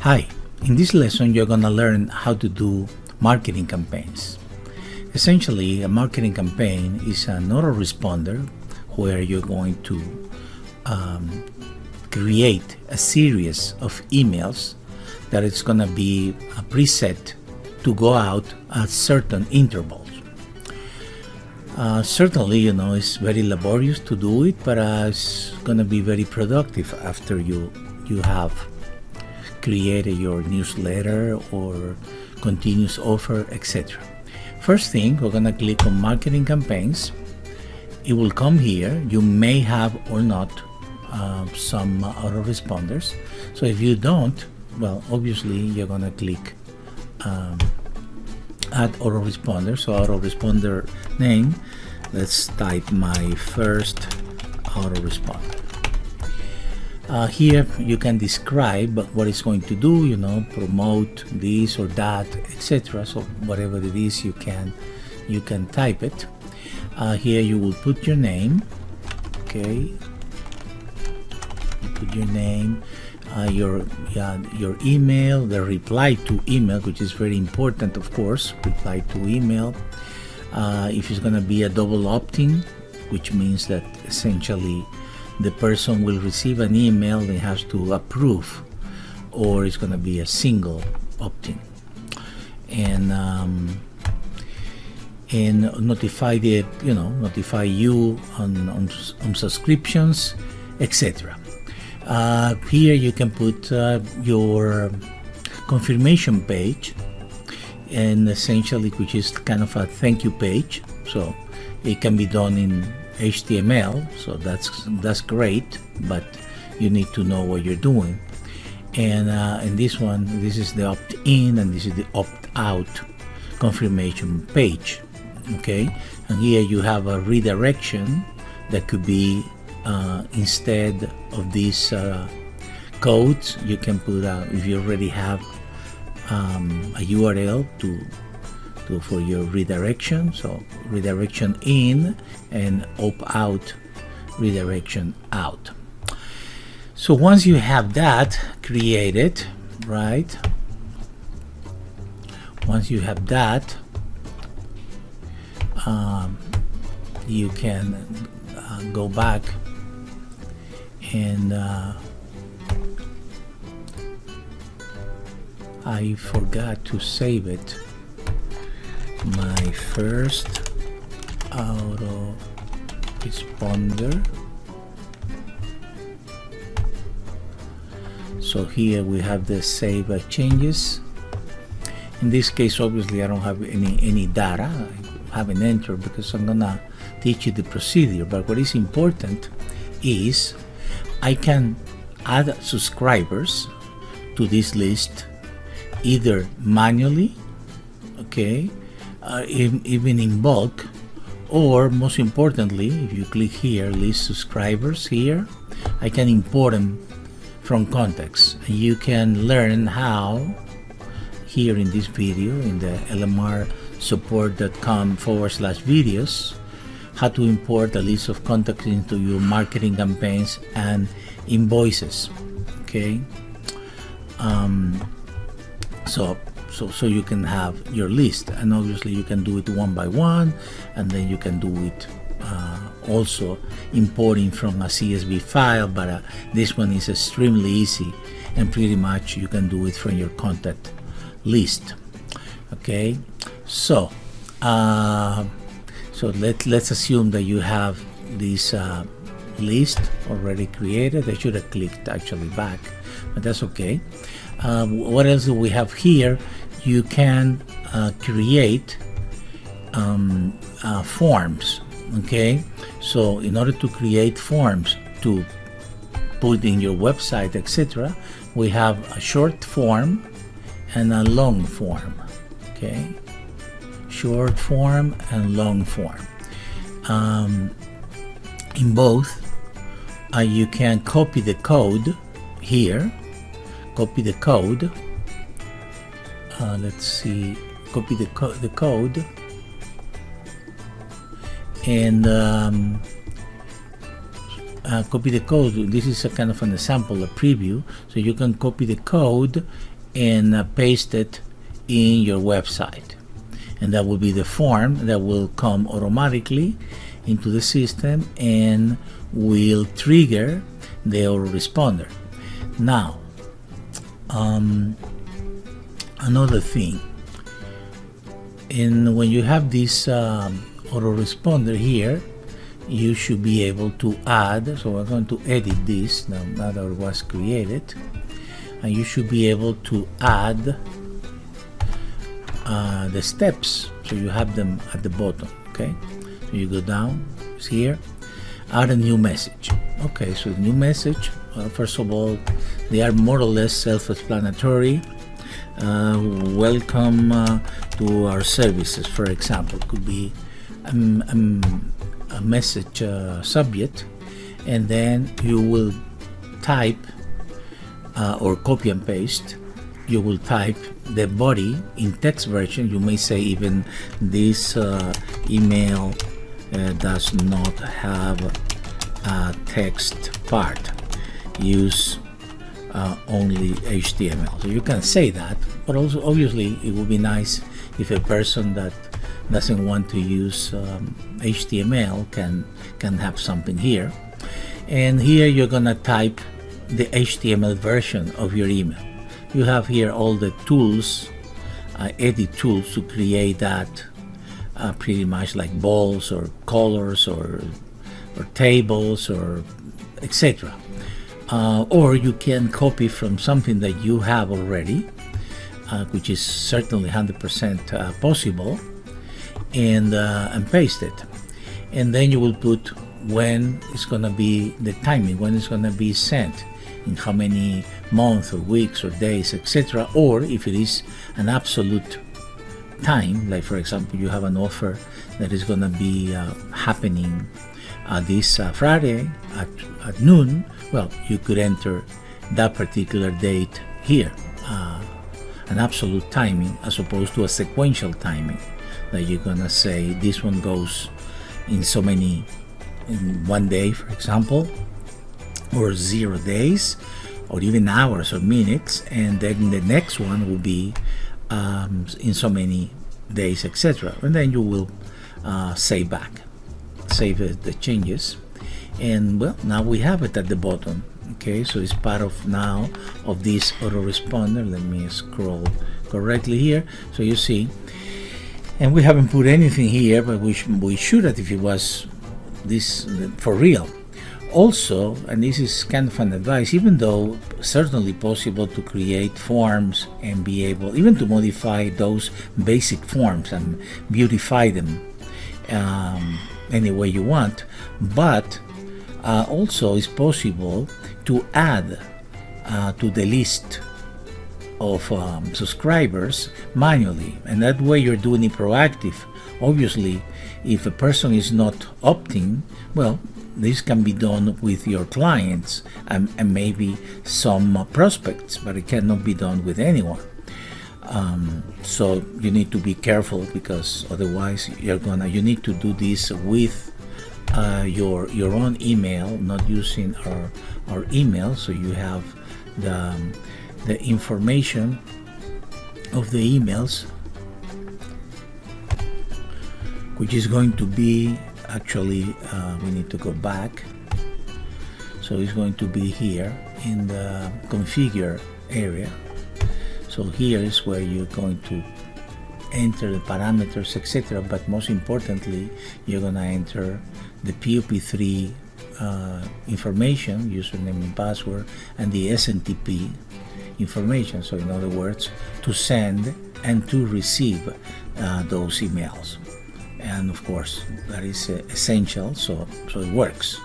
Hi, in this lesson you're going to learn how to do marketing campaigns. Essentially, a marketing campaign is an autoresponder where you're going to create a series of emails that it's going to be preset to go out at certain intervals. Certainly, it's very laborious to do it, but it's going to be very productive after you have created your newsletter or continuous offer, etc. First thing, we're going to click on marketing campaigns. It will come here. You may have or not some autoresponders. So if you don't, well, obviously you're going to click add autoresponder. So autoresponder name, let's type my first autoresponder. Here you can describe what it's going to do, promote this or that, etc. So whatever it is, you can type it. Here you will put your name. Okay, you put your name, your email, the reply to email, which is very important, of course. Reply to email. If it's going to be a double opt-in, which means that essentially the person will receive an email, they have to approve, or it's going to be a single opt-in, and notify notify you on subscriptions, etc. Here you can put your confirmation page, and essentially, which is kind of a thank you page. So it can be done in HTML, so that's great, but you need to know what you're doing. And in this one, this is the opt-in and this is the opt-out confirmation page. Okay, and here you have a redirection that could be instead of these codes, you can put if you already have a URL for your redirection, so redirection in and opt-out, redirection out. So once you have that created, right, once you have that, you can go back and I forgot to save it. My first autoresponder. So here we have the save changes. In this case, obviously I don't have any data. I haven't entered because I'm gonna teach you the procedure. But what is important is I can add subscribers to this list either manually, okay, even in bulk, or most importantly, if you click here, list subscribers here, I can import them from contacts. You can learn how here in this video in the lmrsupport.com/videos how to import a list of contacts into your marketing campaigns and invoices. Okay, so you can have your list, and obviously you can do it one by one, and then you can do it also importing from a CSV file, but this one is extremely easy, and pretty much you can do it from your contact list. Okay, so let's assume that you have this list already created. I should have clicked actually back, but that's okay. What else do we have here? You can create forms. Okay, so in order to create forms to put in your website, etc., we have a short form and a long form. Okay, short form and long form. In both, you can copy the code here. Copy the code. Let's see. Copy the code, and copy the code. This is a kind of an example, a preview. So you can copy the code and paste it in your website, and that will be the form that will come automatically into the system and will trigger the autoresponder. Now, another thing, and when you have this autoresponder here, you should be able to add, so we're going to edit this now that it was created, and you should be able to add the steps, so you have them at the bottom. Okay, so you go down, it's here, add a new message. Okay, so the new message, first of all, they are more or less self-explanatory. Welcome to our services, for example, could be a message subject, and then you will type or copy and paste. You will type the body in text version. You may say even this email does not have a text part. Use only HTML. So you can say that, but also obviously it would be nice if a person that doesn't want to use HTML can have something here. And here you're gonna type the HTML version of your email. You have here all the tools, edit tools to create that, pretty much like balls or colors or tables or etc. Or you can copy from something that you have already, which is certainly 100% possible, and paste it. And then you will put when it's going to be the timing, when it's going to be sent, in how many months or weeks or days, etc. Or if it is an absolute time, like for example you have an offer that is going to be happening this Friday at noon, well, you could enter that particular date here, an absolute timing as opposed to a sequential timing, that you're gonna say this one goes in so many, in one day for example, or 0 days, or even hours or minutes, and then the next one will be in so many days, etc. And then you will save the changes, and well, now we have it at the bottom. Okay, so it's part of now of this autoresponder. Let me scroll correctly here, so you see, and we haven't put anything here, but we should have if it was this for real. Also, and this is kind of an advice, even though certainly possible to create forms and be able even to modify those basic forms and beautify them any way you want, but also it's possible to add to the list of subscribers manually, and that way you're doing it proactive. Obviously, if a person is not opting, well, this can be done with your clients and maybe some prospects, but it cannot be done with anyone. So you need to be careful, because otherwise you need to do this with your own email, not using our email. So you have the information of the emails, which is going to be actually we need to go back, so it's going to be here in the configure area. So here is where you're going to enter the parameters, etc. But most importantly, you're going to enter the POP3 information, username and password, and the SNTP information. So in other words, to send and to receive those emails. And of course that is essential, so it works,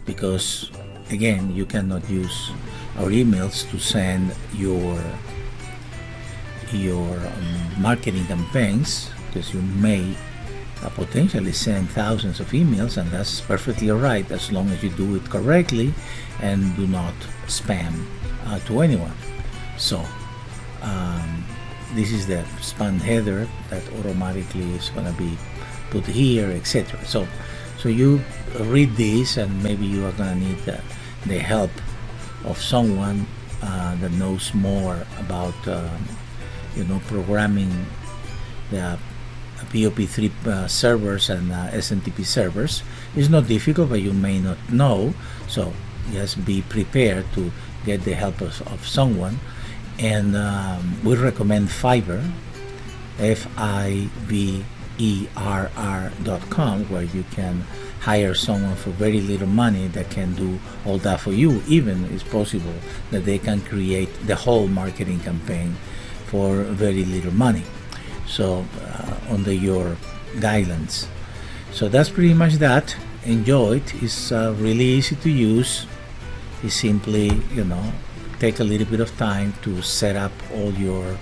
because again, you cannot use our emails to send your marketing campaigns, because you may potentially send thousands of emails, and that's perfectly alright as long as you do it correctly and do not spam to anyone. So this is the spam header that automatically is going to be put here, etc. So you read this, and maybe you are going to need the help of someone that knows more about programming the POP3 servers and SMTP servers. It's not difficult, but you may not know, so just be prepared to get the help of someone. And we recommend Fiverr, fiverr.com, where you can hire someone for very little money that can do all that for you. Even it's possible that they can create the whole marketing campaign for very little money, so under your guidelines. So that's pretty much that. Enjoy it. It's really easy to use. It's simply, take a little bit of time to set up all your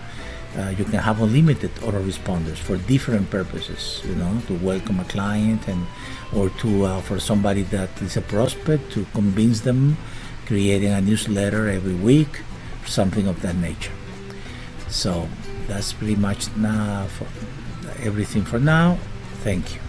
you can have unlimited autoresponders for different purposes, to welcome a client or to for somebody that is a prospect, to convince them, creating a newsletter every week, something of that nature. So that's pretty much now for everything for now. Thank you.